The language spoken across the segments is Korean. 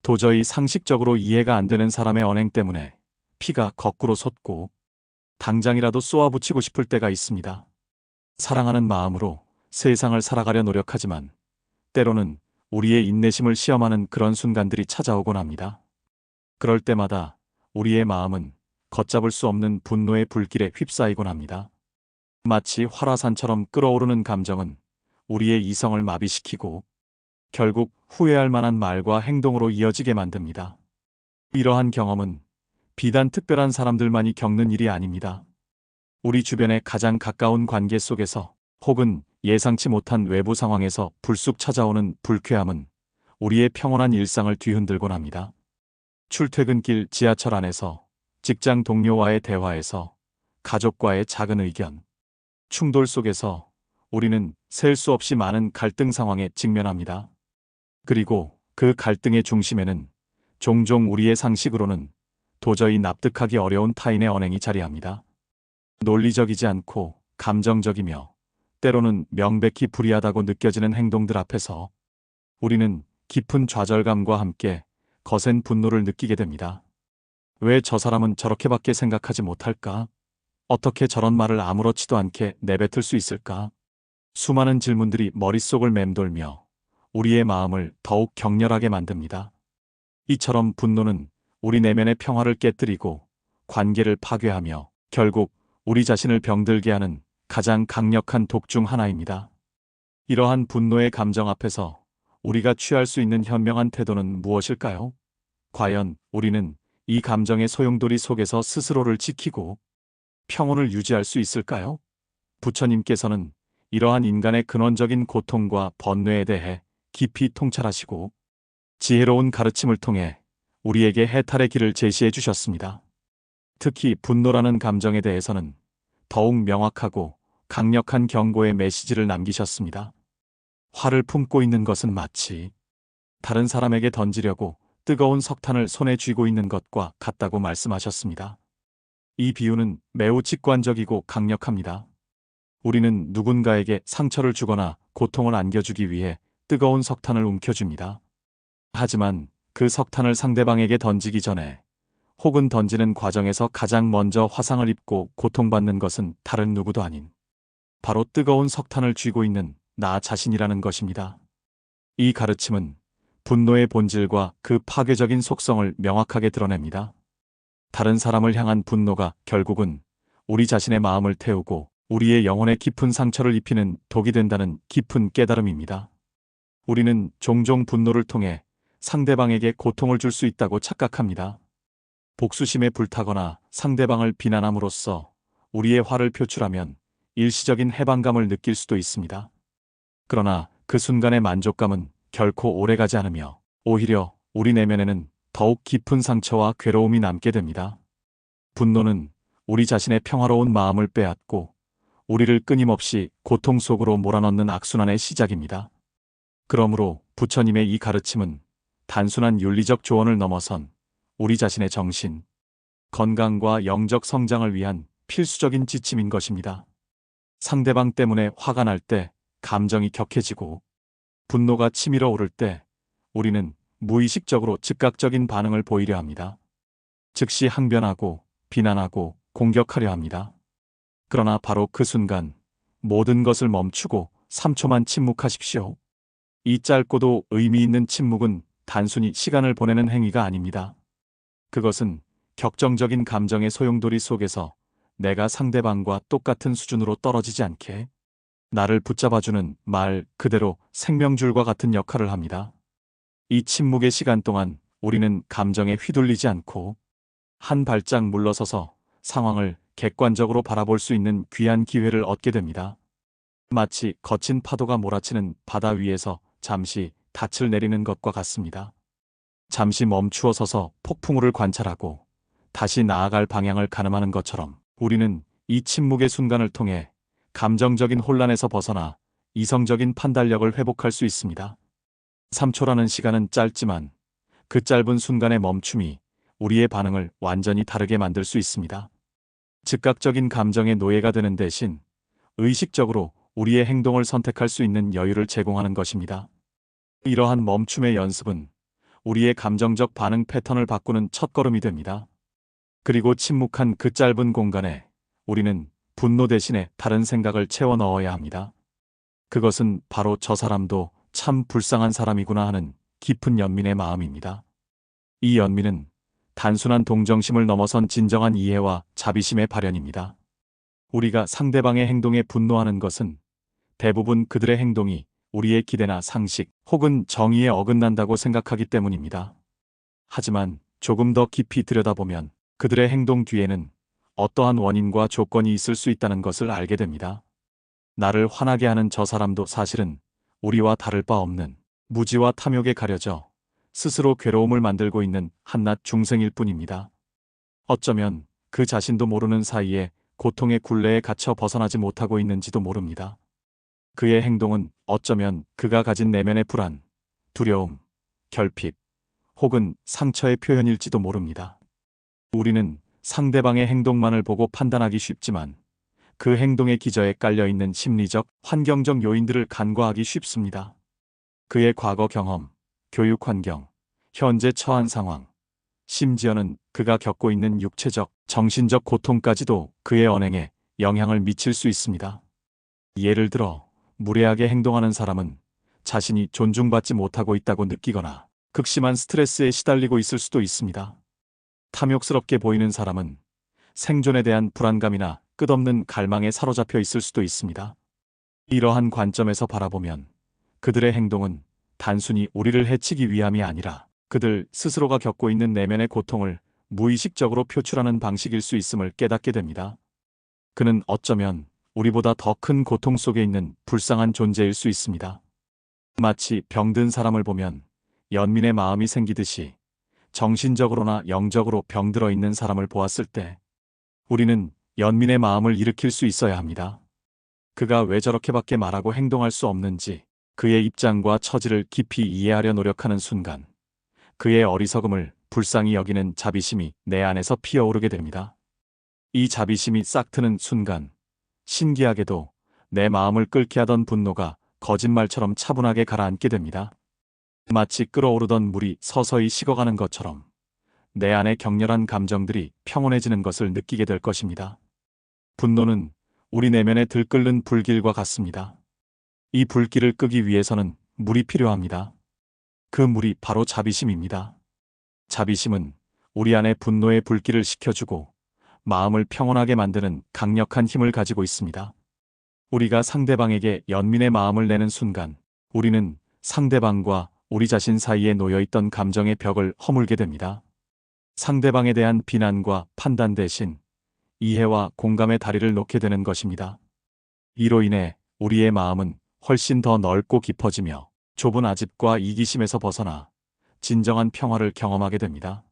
도저히 상식적으로 이해가 안 되는 사람의 언행 때문에 피가 거꾸로 솟고 당장이라도 쏘아붙이고 싶을 때가 있습니다. 사랑하는 마음으로 세상을 살아가려 노력하지만 때로는 우리의 인내심을 시험하는 그런 순간들이 찾아오곤 합니다. 그럴 때마다 우리의 마음은 걷잡을 수 없는 분노의 불길에 휩싸이곤 합니다. 마치 활화산처럼 끓어오르는 감정은 우리의 이성을 마비시키고 결국 후회할 만한 말과 행동으로 이어지게 만듭니다. 이러한 경험은 비단 특별한 사람들만이 겪는 일이 아닙니다. 우리 주변의 가장 가까운 관계 속에서 혹은 예상치 못한 외부 상황에서 불쑥 찾아오는 불쾌함은 우리의 평온한 일상을 뒤흔들곤 합니다. 출퇴근길 지하철 안에서, 직장 동료와의 대화에서, 가족과의 작은 의견, 충돌 속에서 우리는 셀 수 없이 많은 갈등 상황에 직면합니다. 그리고 그 갈등의 중심에는 종종 우리의 상식으로는 도저히 납득하기 어려운 타인의 언행이 자리합니다. 논리적이지 않고 감정적이며 때로는 명백히 불의하다고 느껴지는 행동들 앞에서 우리는 깊은 좌절감과 함께 거센 분노를 느끼게 됩니다. 왜 저 사람은 저렇게밖에 생각하지 못할까? 어떻게 저런 말을 아무렇지도 않게 내뱉을 수 있을까? 수많은 질문들이 머릿속을 맴돌며 우리의 마음을 더욱 격렬하게 만듭니다. 이처럼 분노는 우리 내면의 평화를 깨뜨리고 관계를 파괴하며 결국 우리 자신을 병들게 하는 가장 강력한 독 중 하나입니다. 이러한 분노의 감정 앞에서 우리가 취할 수 있는 현명한 태도는 무엇일까요? 과연 우리는 이 감정의 소용돌이 속에서 스스로를 지키고 평온을 유지할 수 있을까요? 부처님께서는 이러한 인간의 근원적인 고통과 번뇌에 대해 깊이 통찰하시고 지혜로운 가르침을 통해 우리에게 해탈의 길을 제시해 주셨습니다. 특히 분노라는 감정에 대해서는 더욱 명확하고 강력한 경고의 메시지를 남기셨습니다. 화를 품고 있는 것은 마치 다른 사람에게 던지려고 뜨거운 석탄을 손에 쥐고 있는 것과 같다고 말씀하셨습니다. 이 비유는 매우 직관적이고 강력합니다. 우리는 누군가에게 상처를 주거나 고통을 안겨주기 위해 뜨거운 석탄을 움켜줍니다. 하지만 그 석탄을 상대방에게 던지기 전에 혹은 던지는 과정에서 가장 먼저 화상을 입고 고통받는 것은 다른 누구도 아닌 바로 뜨거운 석탄을 쥐고 있는 나 자신이라는 것입니다. 이 가르침은 분노의 본질과 그 파괴적인 속성을 명확하게 드러냅니다. 다른 사람을 향한 분노가 결국은 우리 자신의 마음을 태우고 우리의 영혼에 깊은 상처를 입히는 독이 된다는 깊은 깨달음입니다. 우리는 종종 분노를 통해 상대방에게 고통을 줄 수 있다고 착각합니다. 복수심에 불타거나 상대방을 비난함으로써 우리의 화를 표출하면 일시적인 해방감을 느낄 수도 있습니다. 그러나 그 순간의 만족감은 결코 오래가지 않으며 오히려 우리 내면에는 더욱 깊은 상처와 괴로움이 남게 됩니다. 분노는 우리 자신의 평화로운 마음을 빼앗고 우리를 끊임없이 고통 속으로 몰아넣는 악순환의 시작입니다. 그러므로 부처님의 이 가르침은 단순한 윤리적 조언을 넘어선 우리 자신의 정신, 건강과 영적 성장을 위한 필수적인 지침인 것입니다. 상대방 때문에 화가 날 때 감정이 격해지고 분노가 치밀어 오를 때 우리는 무의식적으로 즉각적인 반응을 보이려 합니다. 즉시 항변하고 비난하고 공격하려 합니다. 그러나 바로 그 순간 모든 것을 멈추고 3초만 침묵하십시오. 이 짧고도 의미 있는 침묵은 단순히 시간을 보내는 행위가 아닙니다. 그것은 격정적인 감정의 소용돌이 속에서 내가 상대방과 똑같은 수준으로 떨어지지 않게 나를 붙잡아주는 말 그대로 생명줄과 같은 역할을 합니다. 이 침묵의 시간 동안 우리는 감정에 휘둘리지 않고 한 발짝 물러서서 상황을 객관적으로 바라볼 수 있는 귀한 기회를 얻게 됩니다. 마치 거친 파도가 몰아치는 바다 위에서 잠시 닻을 내리는 것과 같습니다. 잠시 멈추어 서서 폭풍우를 관찰하고 다시 나아갈 방향을 가늠하는 것처럼 우리는 이 침묵의 순간을 통해 감정적인 혼란에서 벗어나 이성적인 판단력을 회복할 수 있습니다. 3초라는 시간은 짧지만 그 짧은 순간의 멈춤이 우리의 반응을 완전히 다르게 만들 수 있습니다. 즉각적인 감정의 노예가 되는 대신 의식적으로 우리의 행동을 선택할 수 있는 여유를 제공하는 것입니다. 이러한 멈춤의 연습은 우리의 감정적 반응 패턴을 바꾸는 첫걸음이 됩니다. 그리고 침묵한 그 짧은 공간에 우리는 분노 대신에 다른 생각을 채워 넣어야 합니다. 그것은 바로 저 사람도 참 불쌍한 사람이구나 하는 깊은 연민의 마음입니다. 이 연민은 단순한 동정심을 넘어선 진정한 이해와 자비심의 발현입니다. 우리가 상대방의 행동에 분노하는 것은 대부분 그들의 행동이 우리의 기대나 상식 혹은 정의에 어긋난다고 생각하기 때문입니다. 하지만 조금 더 깊이 들여다보면 그들의 행동 뒤에는 어떠한 원인과 조건이 있을 수 있다는 것을 알게 됩니다. 나를 화나게 하는 저 사람도 사실은 우리와 다를 바 없는 무지와 탐욕에 가려져 스스로 괴로움을 만들고 있는 한낱 중생일 뿐입니다. 어쩌면 그 자신도 모르는 사이에 고통의 굴레에 갇혀 벗어나지 못하고 있는지도 모릅니다. 그의 행동은 어쩌면 그가 가진 내면의 불안, 두려움, 결핍, 혹은 상처의 표현일지도 모릅니다. 우리는 상대방의 행동만을 보고 판단하기 쉽지만 그 행동의 기저에 깔려있는 심리적, 환경적 요인들을 간과하기 쉽습니다. 그의 과거 경험, 교육 환경, 현재 처한 상황, 심지어는 그가 겪고 있는 육체적, 정신적 고통까지도 그의 언행에 영향을 미칠 수 있습니다. 예를 들어 무례하게 행동하는 사람은 자신이 존중받지 못하고 있다고 느끼거나 극심한 스트레스에 시달리고 있을 수도 있습니다. 탐욕스럽게 보이는 사람은 생존에 대한 불안감이나 끝없는 갈망에 사로잡혀 있을 수도 있습니다. 이러한 관점에서 바라보면 그들의 행동은 단순히 우리를 해치기 위함이 아니라 그들 스스로가 겪고 있는 내면의 고통을 무의식적으로 표출하는 방식일 수 있음을 깨닫게 됩니다. 그는 어쩌면 우리보다 더 큰 고통 속에 있는 불쌍한 존재일 수 있습니다. 마치 병든 사람을 보면 연민의 마음이 생기듯이 정신적으로나 영적으로 병들어 있는 사람을 보았을 때 우리는 연민의 마음을 일으킬 수 있어야 합니다. 그가 왜 저렇게밖에 말하고 행동할 수 없는지 그의 입장과 처지를 깊이 이해하려 노력하는 순간 그의 어리석음을 불쌍히 여기는 자비심이 내 안에서 피어오르게 됩니다. 이 자비심이 싹트는 순간 신기하게도 내 마음을 끓게 하던 분노가 거짓말처럼 차분하게 가라앉게 됩니다. 마치 끓어오르던 물이 서서히 식어가는 것처럼 내 안의 격렬한 감정들이 평온해지는 것을 느끼게 될 것입니다. 분노는 우리 내면에 들끓는 불길과 같습니다. 이 불길을 끄기 위해서는 물이 필요합니다. 그 물이 바로 자비심입니다. 자비심은 우리 안에 분노의 불길을 식혀주고 마음을 평온하게 만드는 강력한 힘을 가지고 있습니다. 우리가 상대방에게 연민의 마음을 내는 순간 우리는 상대방과 우리 자신 사이에 놓여있던 감정의 벽을 허물게 됩니다. 상대방에 대한 비난과 판단 대신 이해와 공감의 다리를 놓게 되는 것입니다. 이로 인해 우리의 마음은 훨씬 더 넓고 깊어지며 좁은 아집과 이기심에서 벗어나 진정한 평화를 경험하게 됩니다.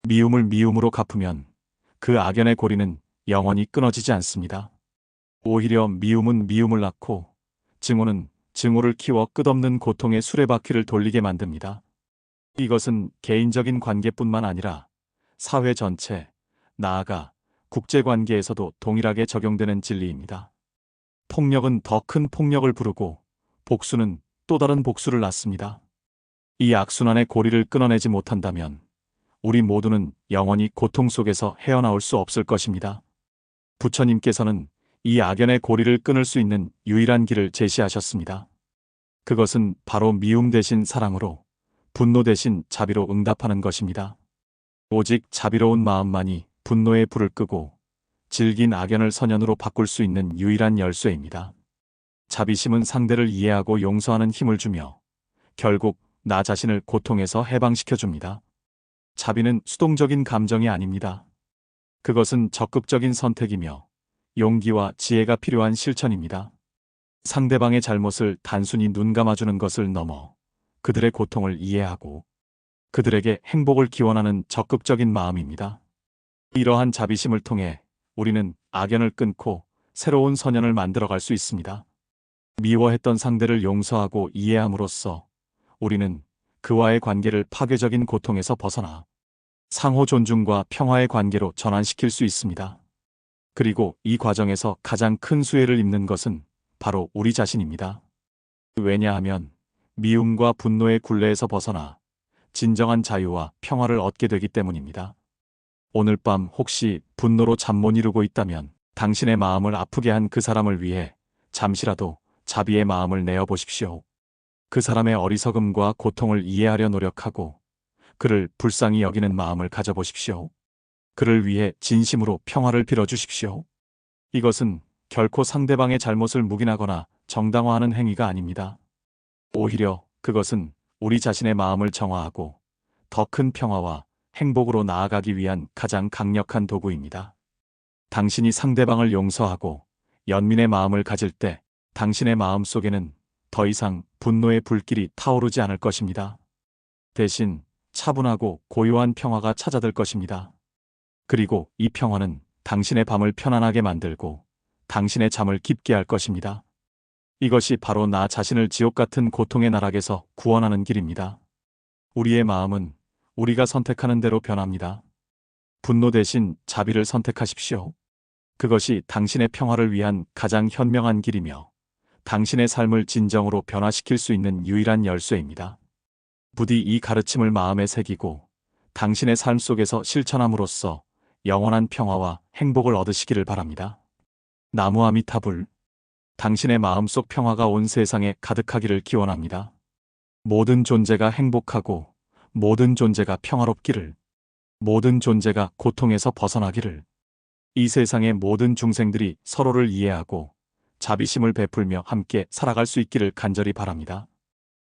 미움을 미움으로 갚으면 그 악연의 고리는 영원히 끊어지지 않습니다. 오히려 미움은 미움을 낳고 증오는 증오를 키워 끝없는 고통의 수레바퀴를 돌리게 만듭니다. 이것은 개인적인 관계뿐만 아니라 사회 전체, 나아가 국제관계에서도 동일하게 적용되는 진리입니다. 폭력은 더 큰 폭력을 부르고 복수는 또 다른 복수를 낳습니다. 이 악순환의 고리를 끊어내지 못한다면 우리 모두는 영원히 고통 속에서 헤어나올 수 없을 것입니다. 부처님께서는 이 악연의 고리를 끊을 수 있는 유일한 길을 제시하셨습니다. 그것은 바로 미움 대신 사랑으로, 분노 대신 자비로 응답하는 것입니다. 오직 자비로운 마음만이 분노의 불을 끄고 질긴 악연을 선연으로 바꿀 수 있는 유일한 열쇠입니다. 자비심은 상대를 이해하고 용서하는 힘을 주며 결국 나 자신을 고통에서 해방시켜줍니다. 자비는 수동적인 감정이 아닙니다. 그것은 적극적인 선택이며 용기와 지혜가 필요한 실천입니다. 상대방의 잘못을 단순히 눈 감아주는 것을 넘어 그들의 고통을 이해하고 그들에게 행복을 기원하는 적극적인 마음입니다. 이러한 자비심을 통해 우리는 악연을 끊고 새로운 선연을 만들어갈 수 있습니다. 미워했던 상대를 용서하고 이해함으로써 우리는 그와의 관계를 파괴적인 고통에서 벗어나 상호 존중과 평화의 관계로 전환시킬 수 있습니다. 그리고 이 과정에서 가장 큰 수혜를 입는 것은 바로 우리 자신입니다. 왜냐하면 미움과 분노의 굴레에서 벗어나 진정한 자유와 평화를 얻게 되기 때문입니다. 오늘 밤 혹시 분노로 잠 못 이루고 있다면 당신의 마음을 아프게 한 그 사람을 위해 잠시라도 자비의 마음을 내어 보십시오. 그 사람의 어리석음과 고통을 이해하려 노력하고 그를 불쌍히 여기는 마음을 가져보십시오. 그를 위해 진심으로 평화를 빌어주십시오. 이것은 결코 상대방의 잘못을 묵인하거나 정당화하는 행위가 아닙니다. 오히려 그것은 우리 자신의 마음을 정화하고 더 큰 평화와 행복으로 나아가기 위한 가장 강력한 도구입니다. 당신이 상대방을 용서하고 연민의 마음을 가질 때 당신의 마음 속에는 더 이상 분노의 불길이 타오르지 않을 것입니다. 대신 차분하고 고요한 평화가 찾아들 것입니다. 그리고 이 평화는 당신의 밤을 편안하게 만들고 당신의 잠을 깊게 할 것입니다. 이것이 바로 나 자신을 지옥 같은 고통의 나락에서 구원하는 길입니다. 우리의 마음은 우리가 선택하는 대로 변합니다. 분노 대신 자비를 선택하십시오. 그것이 당신의 평화를 위한 가장 현명한 길이며 당신의 삶을 진정으로 변화시킬 수 있는 유일한 열쇠입니다. 부디 이 가르침을 마음에 새기고 당신의 삶 속에서 실천함으로써 영원한 평화와 행복을 얻으시기를 바랍니다. 나무 아미타불. 당신의 마음속 평화가 온 세상에 가득하기를 기원합니다. 모든 존재가 행복하고 모든 존재가 평화롭기를, 모든 존재가 고통에서 벗어나기를, 이 세상의 모든 중생들이 서로를 이해하고 자비심을 베풀며 함께 살아갈 수 있기를 간절히 바랍니다.